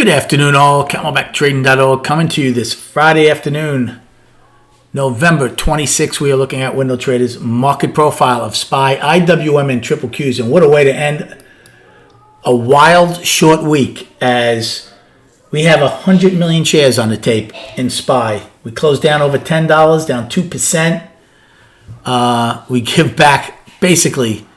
Good afternoon, all. CamelbackTrading.org coming to you this Friday afternoon, November 26th. We are looking at Window Traders' market profile of SPY, IWM, and triple Qs. And what a way to end a wild short week, as we have 100 million shares on the tape in SPY. We closed down over $10, down 2%. We give back basically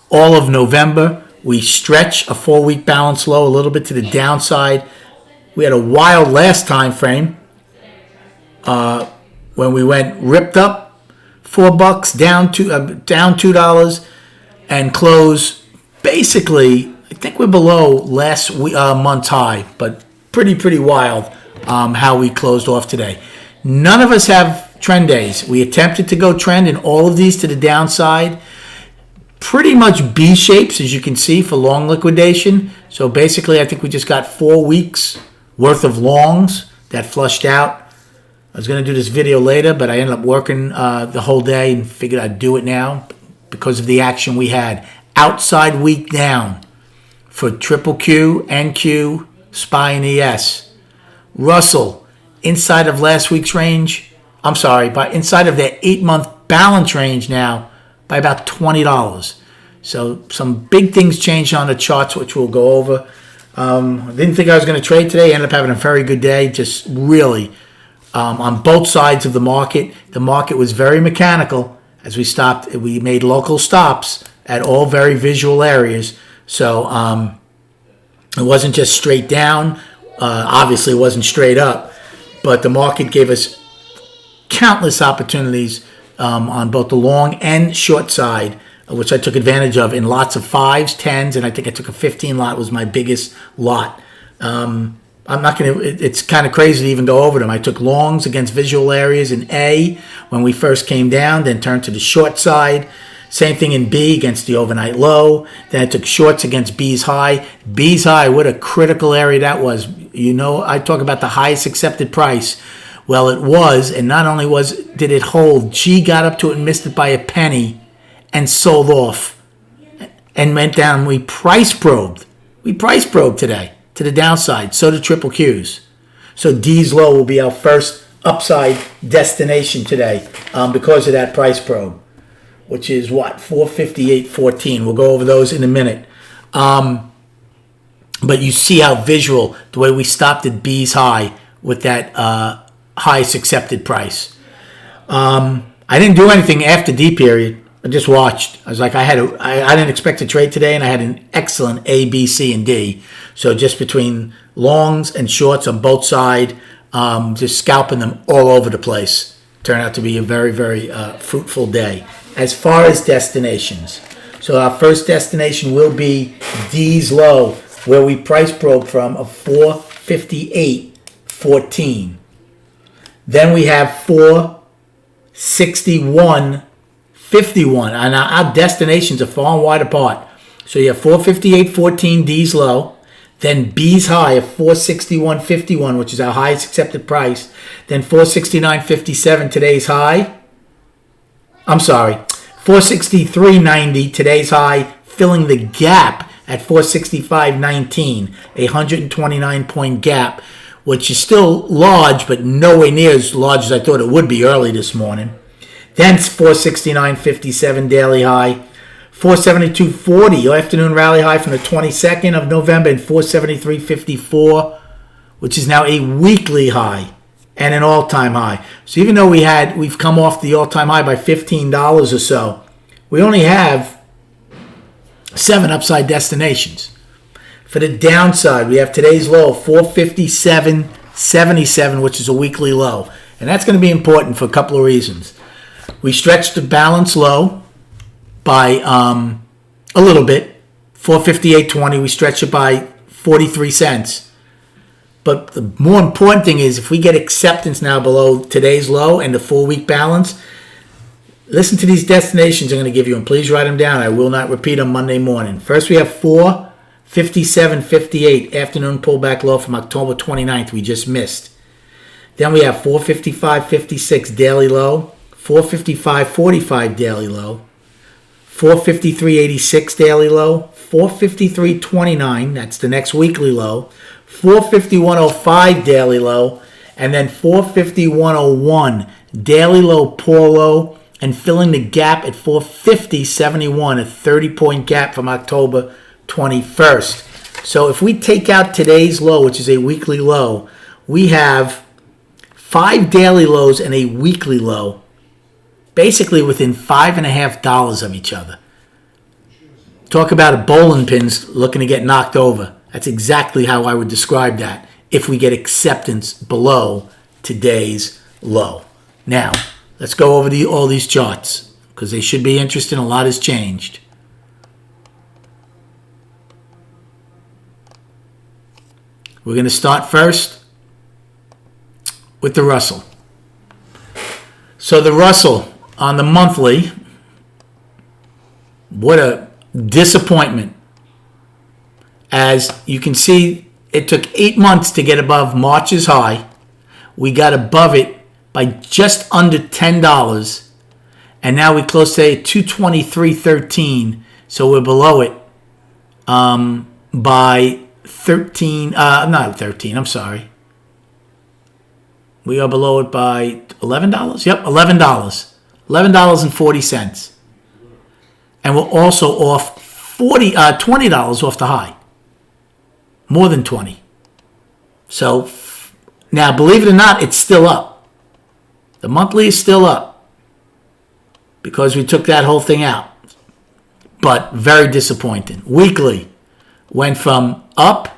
all of November. We stretch a 4-week balance low a little bit to the downside. We had a wild last time frame when we went ripped up $4, down $2, and close basically. I think we're below last month's high, but pretty wild how we closed off today. None of us have trend days. We attempted to go trend in all of these to the downside. Pretty much B shapes, as you can see, for long liquidation. So basically, I think we just got 4 weeks worth of longs that flushed out. I was going to do this video later, but I ended up working the whole day and figured I'd do it now because of the action we had. Outside week down for triple Q, NQ, SPY, and ES. Russell, inside of last week's range. I'm sorry, but inside of their 8-month balance range now, by about $20. So some big things changed on the charts, which we'll go over. I didn't think I was going to trade today. Ended up having a very good day, just really on both sides of the market. The market was very mechanical as we stopped. We made local stops at all very visual areas. So it wasn't just straight down. Obviously, it wasn't straight up. But the market gave us countless opportunities on both the long and short side, which I took advantage of in lots of 5s, 10s, and I think I took a 15 lot was my biggest lot. I'm not going to, it's kind of crazy to even go over them. I took longs against visual areas in A when we first came down, then turned to the short side. Same thing in B against the overnight low. Then I took shorts against B's high. B's high, what a critical area that was. You know, I talk about the highest accepted price. Well, it was, and not only did it hold, G got up to it and missed it by a penny and sold off and went down. We price probed. We price probed today to the downside. So did triple Qs. So D's low will be our first upside destination today because of that price probe, which is what? 458.14. We'll go over those in a minute. But you see how visual, the way we stopped at B's high with that highest accepted price. I didn't do anything after D period. I just watched. I was like, I didn't expect to trade today, and I had an excellent A, B, C, and D. So just between longs and shorts on both sides, just scalping them all over the place. Turned out to be a very fruitful day. As far as destinations, so our first destination will be D's low, where we price probe from of 458.14. Then we have 461.51, and our destinations are far and wide apart. So you have 458.14 D's low, then B's high of 461.51, which is our highest accepted price, then 469.57 today's high. I'm sorry, 463.90 today's high, filling the gap at 465.19, a 129-point gap, which is still large, but nowhere near as large as I thought it would be early this morning. Then 469.57 daily high, 472.40 afternoon rally high from the 22nd of November, and 473.54, which is now a weekly high and an all-time high. So even though we've come off the all-time high by $15 or so, we only have 7 upside destinations. For the downside, we have today's low of 457.77, which is a weekly low. And that's going to be important for a couple of reasons. We stretched the balance low by a little bit, 458.20. We stretched it by 43 cents. But the more important thing is if we get acceptance now below today's low and the 4-week balance, listen to these destinations I'm going to give you, and please write them down. I will not repeat them Monday morning. First, we have 457.58 afternoon pullback low from October 29th. We just missed. Then we have 455.56 daily low, 455.45 daily low, 453.86 daily low, 453.29. That's the next weekly low. 451.05 daily low. And then 451.01 daily low, poor low. And filling the gap at 450.71, a 30-point gap from October 21st. So if we take out today's low, which is a weekly low, we have 5 daily lows and a weekly low, basically within $5.50 of each other. Talk about a bowling pins looking to get knocked over. That's exactly how I would describe that if we get acceptance below today's low. Now, let's go over all these charts because they should be interesting. A lot has changed. We're going to start first with the Russell. So the Russell on the monthly, what a disappointment. As you can see, it took 8 months to get above March's high. We got above it by just under $10. And now we close today at 223.13. So we're below it by 13, not 13, I'm sorry. We are below it by $11? Yep, $11. $11.40. And we're also off $20 off the high. More than 20. So now, believe it or not, it's still up. The monthly is still up because we took that whole thing out. But very disappointing. Weekly went from up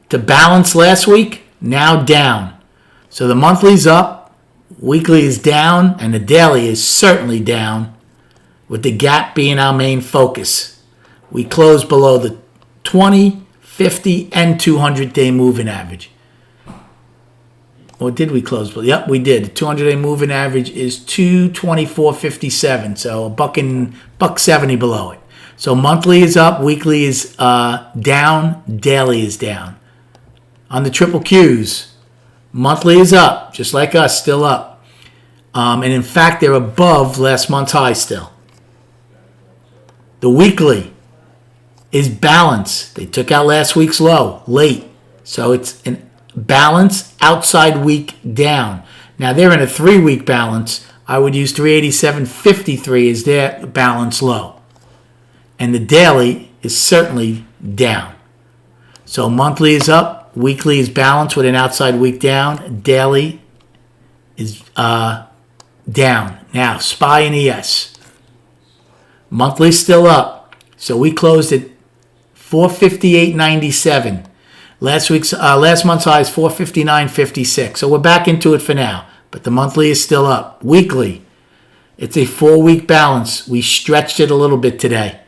to balance last week, now down. So the monthly's up, weekly is down, and the daily is certainly down, with the gap being our main focus. We closed below the 20, 50, and 200-day moving average. Or did we close below? Yep, we did. The 200-day moving average is 224.57, so $1.70 below it. So monthly is up, weekly is down, daily is down. On the triple Qs, monthly is up, just like us, still up. And in fact, they're above last month's high still. The weekly is balance. They took out last week's low late. So it's an balance outside week down. Now they're in a 3-week balance. I would use 387.53 as their balance low. And the daily is certainly down. So monthly is up, weekly is balanced with an outside week down, daily is down. Now, SPY and ES. Monthly still up. So we closed at 458.97. Last month's high is 459.56. So we're back into it for now. But the monthly is still up. Weekly, it's a 4-week balance. We stretched it a little bit today.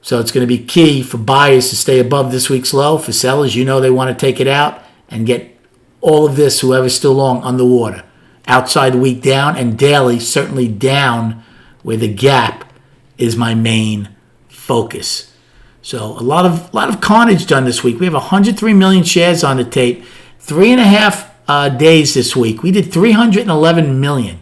So it's going to be key for buyers to stay above this week's low. For sellers, you know they want to take it out and get all of this, whoever's still long, underwater. Outside week down and daily certainly down where the gap is my main focus. So a lot of carnage done this week. We have 103 million shares on the tape. 3.5 days this week. We did 311 million.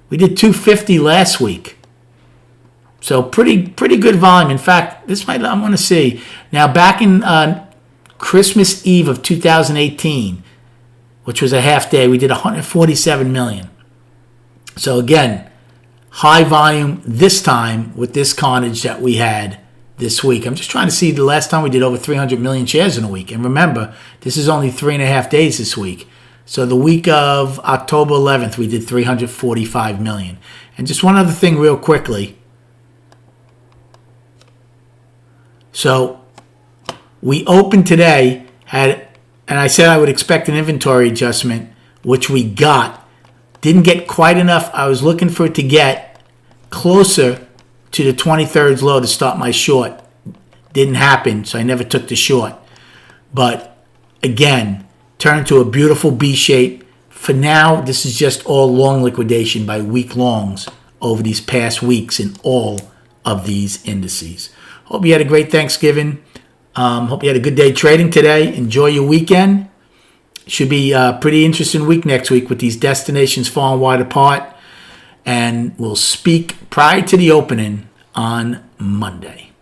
We did 250 last week. So pretty good volume. In fact, I want to see. Now back in Christmas Eve of 2018, which was a half day, we did 147 million. So again, high volume this time with this carnage that we had this week. I'm just trying to see the last time we did over 300 million shares in a week. And remember, this is only 3.5 days this week. So the week of October 11th, we did 345 million. And just one other thing real quickly. So we opened today, and I said I would expect an inventory adjustment, which we got. Didn't get quite enough. I was looking for it to get closer to the 23rd's low to start my short. Didn't happen, so I never took the short. But again, turned into a beautiful B shape. For now, this is just all long liquidation by week longs over these past weeks in all of these indices. Hope you had a great Thanksgiving. Hope you had a good day trading today. Enjoy your weekend. Should be a pretty interesting week next week with these destinations falling wide apart. And we'll speak prior to the opening on Monday.